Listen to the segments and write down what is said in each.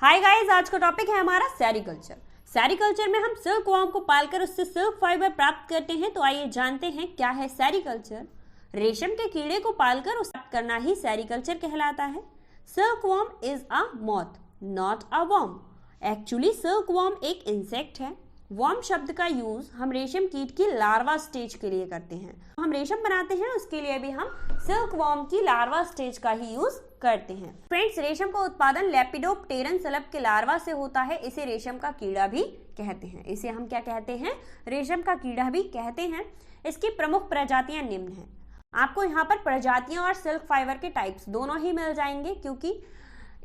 Hi guys, आज का topic है हमारा सेरीकल्चर। सेरीकल्चर में हम सिल्क वॉर्म को पालकर उससे सिल्क फाइबर प्राप्त करते हैं। तो आइए जानते हैं क्या है सेरीकल्चर। रेशम के कीड़े को पालकर उसे प्राप्त करना ही सेरीकल्चर कहलाता है। Silkworm is a moth, not a worm. Actually silkworm एक इंसेक्ट है। वॉर्म शब्द का यूज हम रेशम कीट की लार्वा स्टेज के लिए करते हैं। हम रेशम बनाते हैं, उसके लिए भी हम सिल्क वॉर्म की लार्वा स्टेज का ही यूज करते हैं। फ्रेंड्स, रेशम का उत्पादन लेपिडोप्टेरन सल्ब के लार्वा से होता है। इसे रेशम का कीड़ा भी कहते हैं। इसे हम क्या कहते हैं? रेशम का कीड़ा भी कहते हैं। इसकी प्रमुख प्रजातियां निम्न हैं। आपको यहाँ पर प्रजातियां और सिल्क फाइबर के टाइप्स दोनों ही मिल जाएंगे, क्योंकि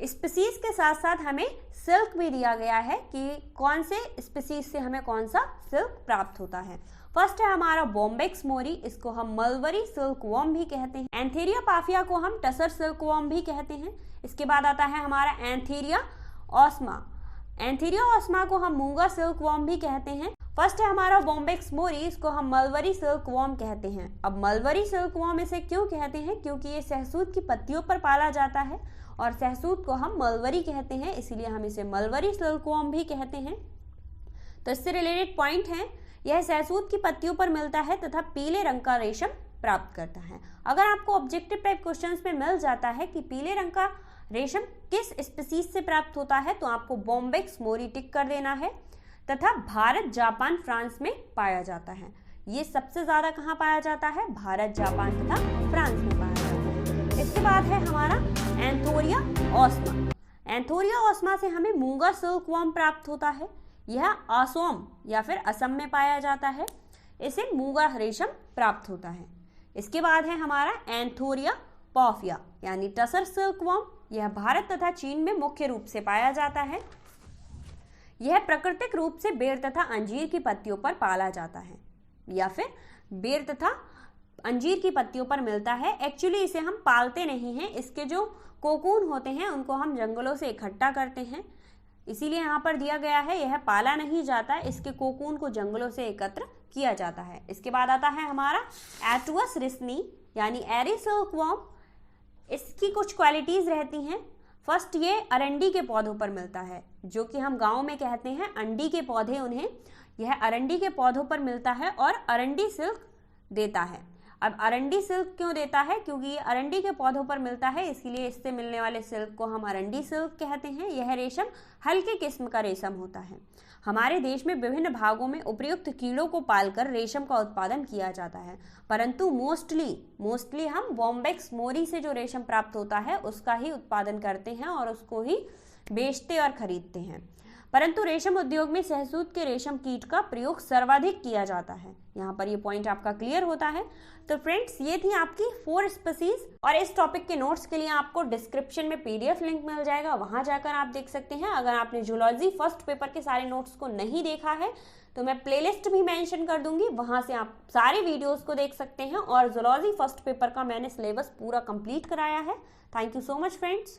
स्पीसीज के साथ साथ हमें सिल्क भी दिया गया है कि कौन से स्पीसीज से हमें कौन सा सिल्क प्राप्त होता है। फर्स्ट है हमारा बॉम्बेक्स मोरी, इसको हम मलबरी सिल्क वॉर्म भी कहते हैं। एंथेरिया पाफिया को हम टसर सिल्क वॉर्म भी कहते हैं। इसके बाद आता है हमारा एंथेरिया ऑस्मा। एंथेरिया ऑस्मा को हम मूंगा सिल्क वॉर्म भी कहते हैं। फर्स्ट है हमारा बॉम्बेक्स मोरी, इसको हम मलबरी सिल्क वॉर्म कहते हैं। अब मलबरी सिल्क वॉर्म इसे क्यों कहते हैं? क्योंकि ये सहसूत की पत्तियों पर पाला जाता है और सहसूत को हम मलबरी कहते हैं, इसीलिए हम इसे मलबरी सिल्क वॉर्म भी कहते हैं। तो इससे रिलेटेड पॉइंट है, यह सहसूत की पत्तियों पर मिलता है तथा पीले रंग का रेशम प्राप्त करता है। अगर आपको ऑब्जेक्टिव टाइप क्वेश्चंस में मिल जाता है कि पीले रंग का रेशम किस स्पीसीज से प्राप्त होता है, तो आपको बॉम्बेक्स मोरी टिक कर देना है। तथा भारत, जापान, फ्रांस में पाया जाता है। ये सबसे ज्यादा कहाँ पाया जाता है? भारत, जापान तथा फ्रांस में पाया जाता है। इसके बाद है हमारा एंथोरिया ऑस्मा। एंथोरिया ऑस्मा से हमें मूंगा सिल्क वॉर्म प्राप्त होता है। यह असम या फिर असम में पाया जाता है। इसे मूंगा रेशम प्राप्त होता है। इसके बाद है हमारा एंथोरिया पॉफिया यानी टसर सिल्क वॉर्म। यह भारत तथा चीन में मुख्य रूप से पाया जाता है। यह प्राकृतिक रूप से बेर तथा अंजीर की पत्तियों पर पाला जाता है, या फिर बेर तथा अंजीर की पत्तियों पर मिलता है। एक्चुअली इसे हम पालते नहीं हैं। इसके जो कोकून होते हैं उनको हम जंगलों से इकट्ठा करते हैं, इसीलिए यहाँ पर दिया गया है यह पाला नहीं जाता। इसके कोकून को जंगलों से एकत्र किया जाता है। इसके बाद आता है हमारा एटुअस रिस्नी यानी एरी सिल्क वॉर्म। इसकी कुछ क्वालिटीज रहती हैं। फर्स्ट, ये अरंडी के पौधों पर मिलता है, जो कि हम गांव में कहते हैं अंडी के पौधे उन्हें। यह अरंडी के पौधों पर मिलता है और अरंडी सिल्क देता है। अब अरंडी सिल्क क्यों देता है? क्योंकि ये अरंडी के पौधों पर मिलता है, इसीलिए इससे मिलने वाले सिल्क को हम अरंडी सिल्क कहते हैं। यह रेशम हल्के किस्म का रेशम होता है। हमारे देश में विभिन्न भागों में उपयुक्त कीड़ों को पालकर रेशम का उत्पादन किया जाता है, परंतु मोस्टली हम बॉम्बेक्स मोरी से जो रेशम प्राप्त होता है उसका ही उत्पादन करते हैं और उसको ही बेचते और खरीदते हैं। परंतु रेशम उद्योग में सहसूत के रेशम कीट का प्रयोग सर्वाधिक किया जाता है। यहाँ पर ये पॉइंट आपका क्लियर होता है। तो फ्रेंड्स, ये थी आपकी 4 स्पीसीज और इस टॉपिक के नोट्स के लिए आपको डिस्क्रिप्शन में PDF लिंक मिल जाएगा, वहां जाकर आप देख सकते हैं। अगर आपने जूलॉजी फर्स्ट पेपर के सारे नोट्स को नहीं देखा है तो मैं प्लेलिस्ट भी मेंशन कर दूंगी, वहां से आप सारे वीडियोस को देख सकते हैं। और जूलॉजी फर्स्ट पेपर का मैंने सिलेबस पूरा कंप्लीट कराया है। Thank you so much friends.